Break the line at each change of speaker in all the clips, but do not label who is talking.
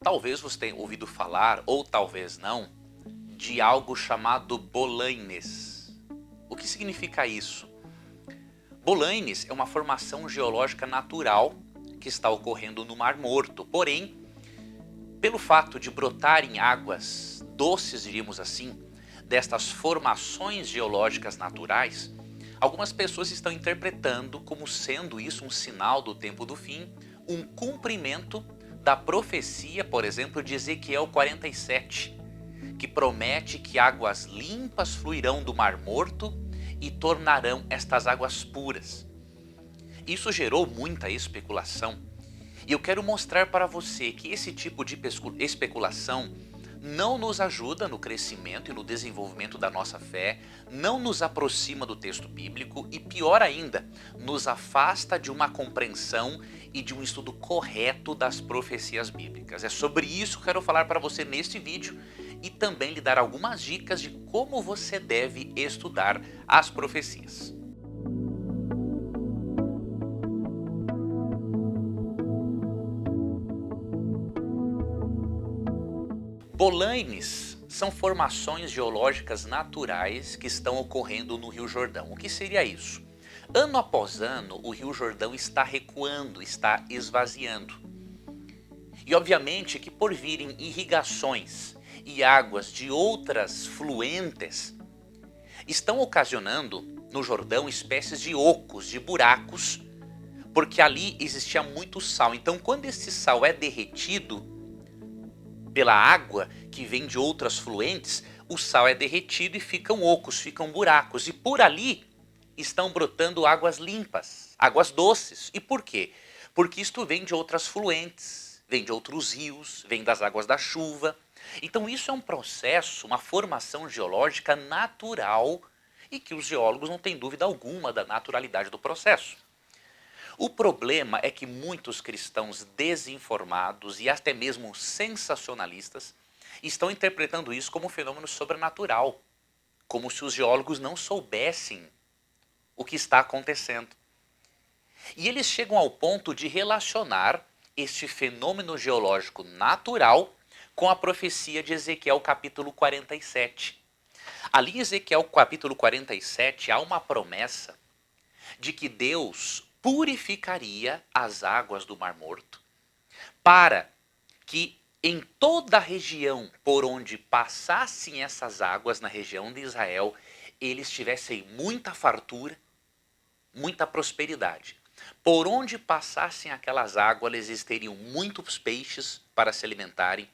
Talvez você tenha ouvido falar, ou talvez não, de algo chamado Bolaines. O que significa isso? Bolaines é uma formação geológica natural que está ocorrendo no Mar Morto. Porém, pelo fato de brotarem águas doces, diríamos assim, destas formações geológicas naturais, algumas pessoas estão interpretando como sendo isso um sinal do tempo do fim, um cumprimento da profecia, por exemplo, de Ezequiel 47, que promete que águas limpas fluirão do Mar Morto e tornarão estas águas puras. Isso gerou muita especulação, e eu quero mostrar para você que esse tipo de especulação não nos ajuda no crescimento e no desenvolvimento da nossa fé, não nos aproxima do texto bíblico e, pior ainda, nos afasta de uma compreensão e de um estudo correto das profecias bíblicas. É sobre isso que eu quero falar para você neste vídeo e também lhe dar algumas dicas de como você deve estudar as profecias. Bolaines são formações geológicas naturais que estão ocorrendo no Rio Jordão. O que seria isso? Ano após ano, o Rio Jordão está recuando, está esvaziando. E obviamente que por virem irrigações e águas de outras fluentes, estão ocasionando no Jordão espécies de ocos, de buracos, porque ali existia muito sal. Então quando esse sal é derretido pela água que vem de outras fluentes, o sal é derretido e ficam ocos, ficam buracos. E por ali estão brotando águas limpas, águas doces. E por quê? Porque isto vem de outras fluentes, vem de outros rios, vem das águas da chuva. Então isso é um processo, uma formação geológica natural e que os geólogos não têm dúvida alguma da naturalidade do processo. O problema é que muitos cristãos desinformados e até mesmo sensacionalistas estão interpretando isso como um fenômeno sobrenatural, como se os geólogos não soubessem o que está acontecendo. E eles chegam ao ponto de relacionar este fenômeno geológico natural com a profecia de Ezequiel capítulo 47. Ali em Ezequiel capítulo 47 há uma promessa de que Deus purificaria as águas do Mar Morto para que em toda a região por onde passassem essas águas, na região de Israel, eles tivessem muita fartura, muita prosperidade. Por onde passassem aquelas águas, eles teriam muitos peixes para se alimentarem.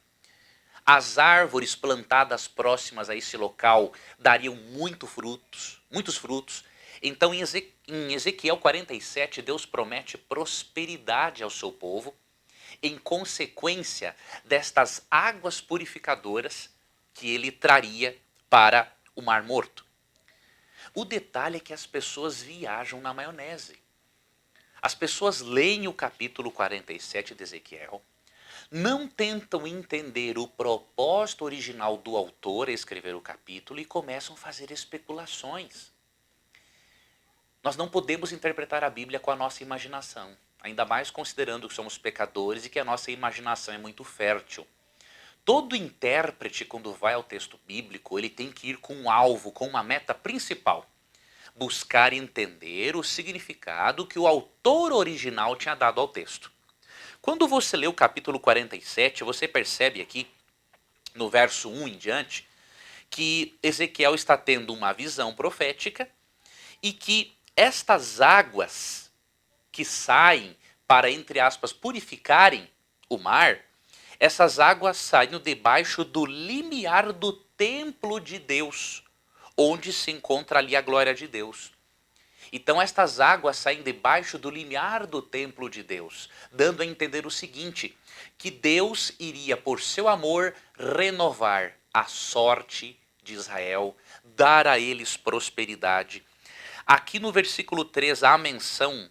As árvores plantadas próximas a esse local dariam muitos frutos. Então em Ezequiel 47, Deus promete prosperidade ao seu povo, em consequência destas águas purificadoras que ele traria para o Mar Morto. O detalhe é que as pessoas viajam na maionese. As pessoas leem o capítulo 47 de Ezequiel, não tentam entender o propósito original do autor a escrever o capítulo e começam a fazer especulações. Nós não podemos interpretar a Bíblia com a nossa imaginação, ainda mais considerando que somos pecadores e que a nossa imaginação é muito fértil. Todo intérprete, quando vai ao texto bíblico, ele tem que ir com um alvo, com uma meta principal. Buscar entender o significado que o autor original tinha dado ao texto. Quando você lê o capítulo 47, você percebe aqui, no verso 1 em diante, que Ezequiel está tendo uma visão profética e que estas águas que saem para, entre aspas, purificarem o mar, essas águas saem debaixo do limiar do templo de Deus, onde se encontra ali a glória de Deus. Então estas águas saem debaixo do limiar do templo de Deus, dando a entender o seguinte, que Deus iria, por seu amor, renovar a sorte de Israel, dar a eles prosperidade. Aqui no versículo 3 há a menção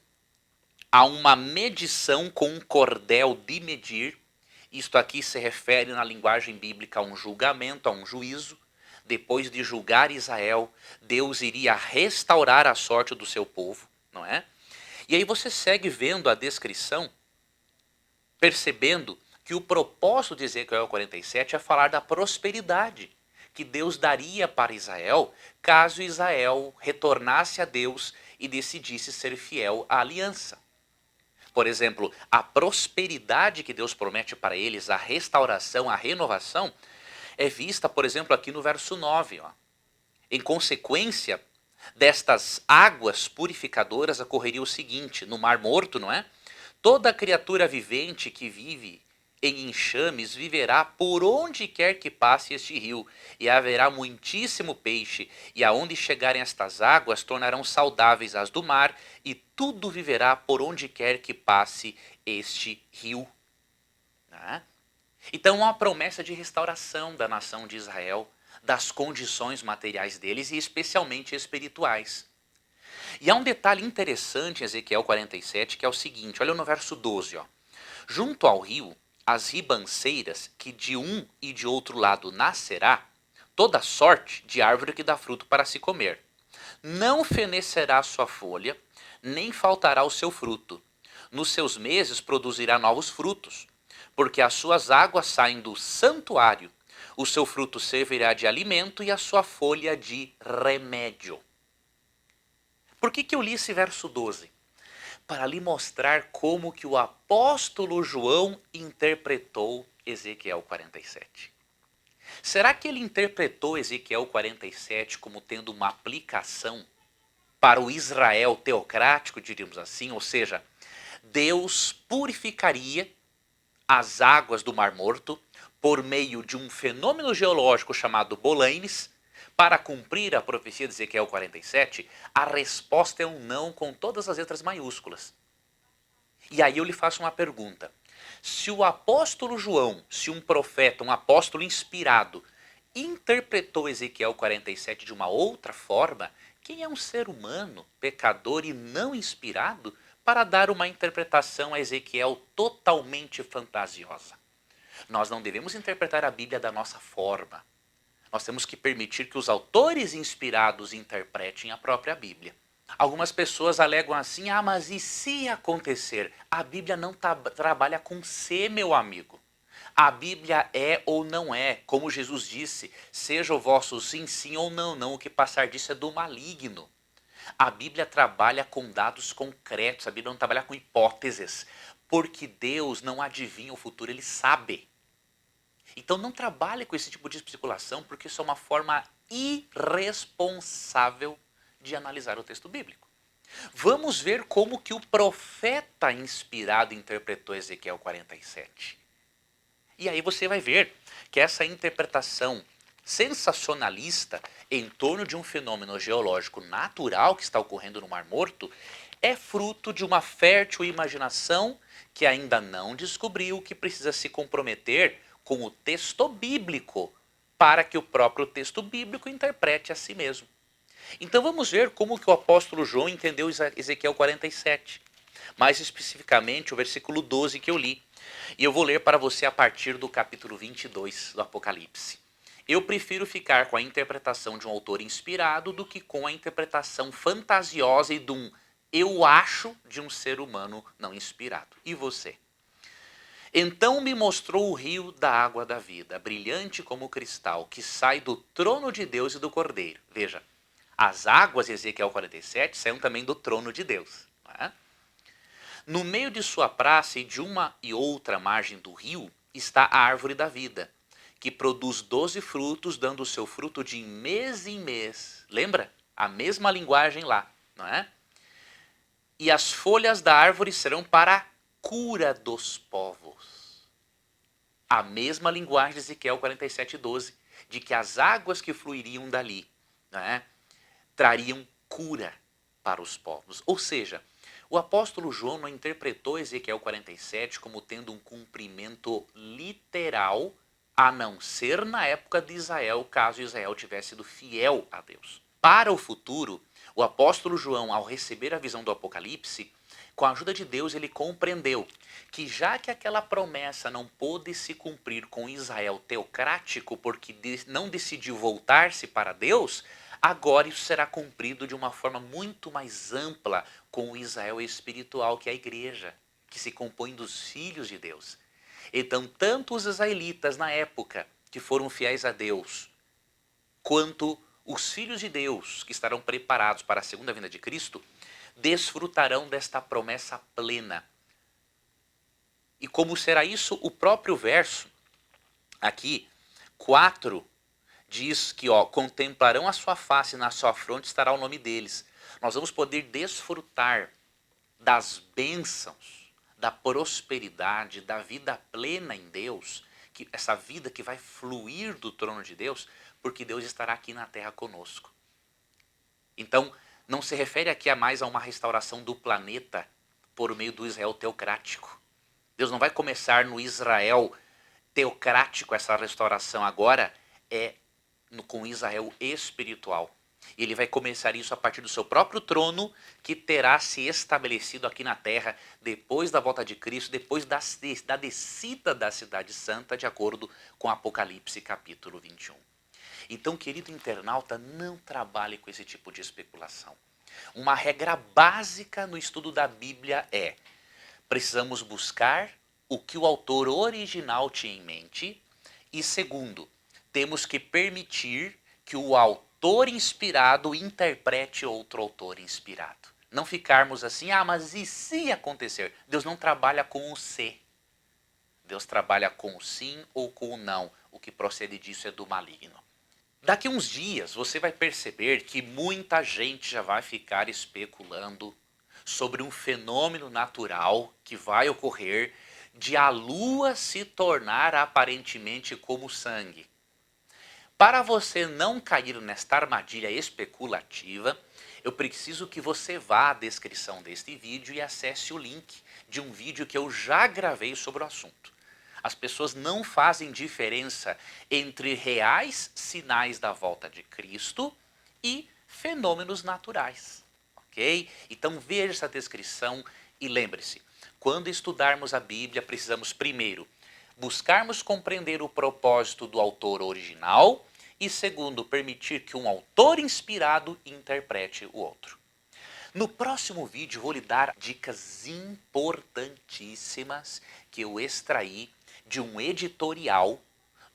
a uma medição com um cordel de medir. Isto aqui se refere na linguagem bíblica a um julgamento, a um juízo. Depois de julgar Israel, Deus iria restaurar a sorte do seu povo, não é? E aí você segue vendo a descrição, percebendo que o propósito de Ezequiel 47 é falar da prosperidade que Deus daria para Israel caso Israel retornasse a Deus e decidisse ser fiel à aliança. Por exemplo, a prosperidade que Deus promete para eles, a restauração, a renovação, é vista, por exemplo, aqui no verso 9. Ó. Em consequência destas águas purificadoras, ocorreria o seguinte: no Mar Morto, não é? Toda criatura vivente que vive em enxames viverá por onde quer que passe este rio, e haverá muitíssimo peixe, e aonde chegarem estas águas tornarão saudáveis as do mar, e tudo viverá por onde quer que passe este rio. Né? Então, uma promessa de restauração da nação de Israel, das condições materiais deles e especialmente espirituais. E há um detalhe interessante em Ezequiel 47, que é o seguinte, olha no verso 12. Ó. Junto ao rio, as ribanceiras, que de um e de outro lado nascerá, toda sorte de árvore que dá fruto para se comer. Não fenecerá a sua folha, nem faltará o seu fruto. Nos seus meses produzirá novos frutos, porque as suas águas saem do santuário. O seu fruto servirá de alimento e a sua folha de remédio. Por que eu li esse verso 12? Para lhe mostrar como que o apóstolo João interpretou Ezequiel 47. Será que ele interpretou Ezequiel 47 como tendo uma aplicação para o Israel teocrático, diríamos assim? Ou seja, Deus purificaria as águas do Mar Morto por meio de um fenômeno geológico chamado bolaines, para cumprir a profecia de Ezequiel 47, a resposta é um não com todas as letras maiúsculas. E aí eu lhe faço uma pergunta. Se o apóstolo João, se um profeta, um apóstolo inspirado, interpretou Ezequiel 47 de uma outra forma, quem é um ser humano, pecador e não inspirado, para dar uma interpretação a Ezequiel totalmente fantasiosa? Nós não devemos interpretar a Bíblia da nossa forma. Nós temos que permitir que os autores inspirados interpretem a própria Bíblia. Algumas pessoas alegam assim, mas e se acontecer? A Bíblia não trabalha com se, meu amigo. A Bíblia é ou não é, como Jesus disse, seja o vosso sim, sim ou não, não, o que passar disso é do maligno. A Bíblia trabalha com dados concretos, a Bíblia não trabalha com hipóteses, porque Deus não adivinha o futuro, Ele sabe. Então não trabalhe com esse tipo de especulação, porque isso é uma forma irresponsável de analisar o texto bíblico. Vamos ver como que o profeta inspirado interpretou Ezequiel 47. E aí você vai ver que essa interpretação sensacionalista em torno de um fenômeno geológico natural que está ocorrendo no Mar Morto é fruto de uma fértil imaginação que ainda não descobriu que precisa se comprometer com o texto bíblico para que o próprio texto bíblico interprete a si mesmo. Então vamos ver como que o apóstolo João entendeu Ezequiel 47. Mais especificamente o versículo 12 que eu li. E eu vou ler para você a partir do capítulo 22 do Apocalipse. Eu prefiro ficar com a interpretação de um autor inspirado do que com a interpretação fantasiosa e de um eu acho de um ser humano não inspirado. E você? Então me mostrou o rio da água da vida, brilhante como cristal, que sai do trono de Deus e do Cordeiro. Veja, as águas de Ezequiel 47 saem também do trono de Deus. Não é? No meio de sua praça e de uma e outra margem do rio está a árvore da vida, que produz 12 frutos, dando o seu fruto de mês em mês. Lembra? A mesma linguagem lá, não é? E as folhas da árvore serão para a cura dos povos. A mesma linguagem de Ezequiel 47:12, de que as águas que fluiriam dali, não é? Trariam cura para os povos. Ou seja, o apóstolo João não interpretou Ezequiel 47 como tendo um cumprimento literal, a não ser na época de Israel, caso Israel tivesse sido fiel a Deus. Para o futuro, o apóstolo João, ao receber a visão do Apocalipse, com a ajuda de Deus, ele compreendeu que já que aquela promessa não pôde se cumprir com Israel teocrático, porque não decidiu voltar-se para Deus, agora isso será cumprido de uma forma muito mais ampla com o Israel espiritual, que é a igreja, que se compõe dos filhos de Deus. Então, tanto os israelitas na época, que foram fiéis a Deus, quanto os filhos de Deus, que estarão preparados para a segunda vinda de Cristo, desfrutarão desta promessa plena. E como será isso? O próprio verso, aqui, 4, diz que contemplarão a sua face e na sua fronte estará o nome deles. Nós vamos poder desfrutar das bênçãos, da prosperidade, da vida plena em Deus, essa vida que vai fluir do trono de Deus, porque Deus estará aqui na terra conosco. Então, não se refere aqui mais a uma restauração do planeta por meio do Israel teocrático. Deus não vai começar no Israel teocrático essa restauração, agora é com Israel espiritual. E ele vai começar isso a partir do seu próprio trono, que terá se estabelecido aqui na terra depois da volta de Cristo, depois da descida da cidade santa, de acordo com Apocalipse capítulo 21. Então, querido internauta, não trabalhe com esse tipo de especulação. Uma regra básica no estudo da Bíblia é: precisamos buscar o que o autor original tinha em mente, e segundo, temos que permitir que o autor inspirado interprete outro autor inspirado. Não ficarmos assim, mas e se acontecer? Deus não trabalha com o se. Deus trabalha com o sim ou com o não. O que procede disso é do maligno. Daqui uns dias você vai perceber que muita gente já vai ficar especulando sobre um fenômeno natural que vai ocorrer de a lua se tornar aparentemente como sangue. Para você não cair nesta armadilha especulativa, eu preciso que você vá à descrição deste vídeo e acesse o link de um vídeo que eu já gravei sobre o assunto. As pessoas não fazem diferença entre reais sinais da volta de Cristo e fenômenos naturais, ok? Então veja essa descrição e lembre-se, quando estudarmos a Bíblia, precisamos primeiro buscarmos compreender o propósito do autor original e segundo, permitir que um autor inspirado interprete o outro. No próximo vídeo vou lhe dar dicas importantíssimas que eu extraí de um editorial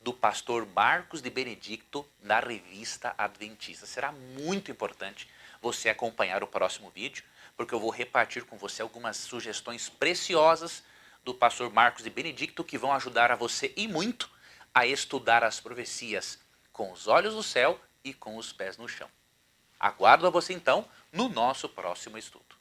do pastor Marcos de Benedicto na revista Adventista. Será muito importante você acompanhar o próximo vídeo, porque eu vou repartir com você algumas sugestões preciosas do pastor Marcos de Benedicto que vão ajudar a você e muito a estudar as profecias com os olhos no céu e com os pés no chão. Aguardo a você então no nosso próximo estudo.